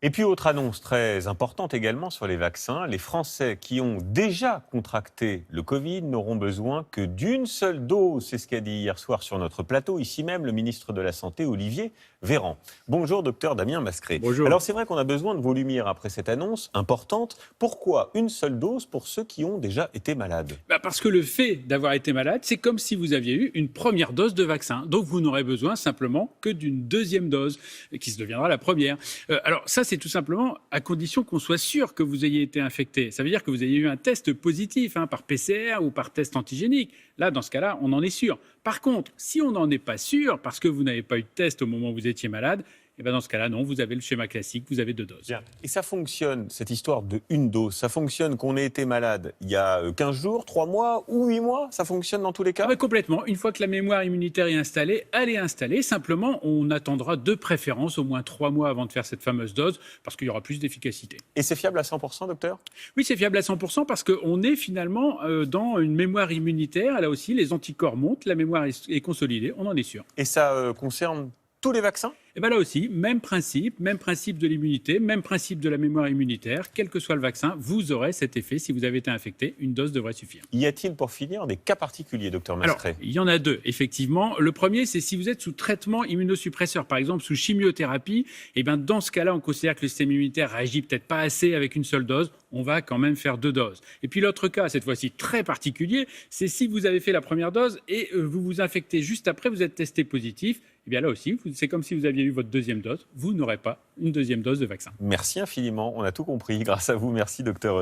Et puis, autre annonce très importante également sur les vaccins, les Français qui ont déjà contracté le Covid n'auront besoin que d'une seule dose. C'est ce qu'a dit hier soir sur notre plateau, ici même, le ministre de la Santé, Olivier Véran. Bonjour, docteur Damien Mascret. Bonjour. Alors, c'est vrai qu'on a besoin de vos lumières après cette annonce importante. Pourquoi une seule dose pour ceux qui ont déjà été malades? Parce que le fait d'avoir été malade, c'est comme si vous aviez eu une première dose de vaccin. Donc vous n'aurez besoin simplement que d'une deuxième dose, qui se deviendra la première. Alors ça, c'est tout simplement à condition qu'on soit sûr que vous ayez été infecté. Ça veut dire que vous ayez eu un test positif, par PCR ou par test antigénique. Là, dans ce cas-là, on en est sûr. Par contre, si on n'en est pas sûr, parce que vous n'avez pas eu de test au moment où vous étiez malade, et dans ce cas-là, non, vous avez le schéma classique, vous avez 2 doses. Bien. Et ça fonctionne, cette histoire de une dose, ça fonctionne qu'on ait été malade il y a 15 jours, 3 mois ou 8 mois? Ça fonctionne dans tous les cas? Complètement. Une fois que la mémoire immunitaire est installée, elle est installée. Simplement, on attendra de préférence au moins 3 mois avant de faire cette fameuse dose, parce qu'il y aura plus d'efficacité. Et c'est fiable à 100%, docteur? Oui, c'est fiable à 100% parce qu'on est finalement dans une mémoire immunitaire. Là aussi, les anticorps montent, la mémoire est consolidée, on en est sûr. Et ça concerne tous les vaccins? Et bien là aussi, même principe de l'immunité, même principe de la mémoire immunitaire. Quel que soit le vaccin, vous aurez cet effet. Si vous avez été infecté, une dose devrait suffire. Y a-t-il, pour finir, des cas particuliers, docteur Alors, Mascret? il y en a 2, effectivement. Le premier, c'est si vous êtes sous traitement immunosuppresseur, par exemple sous chimiothérapie. Et bien dans ce cas-là, on considère que le système immunitaire réagit peut-être pas assez avec une seule dose. On va quand même faire 2 doses. Et puis l'autre cas, cette fois-ci très particulier, c'est si vous avez fait la première dose et vous vous infectez juste après, vous êtes testé positif. Et bien là aussi, c'est comme si vous aviez eu votre deuxième dose. Vous n'aurez pas une deuxième dose de vaccin. Merci infiniment, on a tout compris grâce à vous. Merci, docteur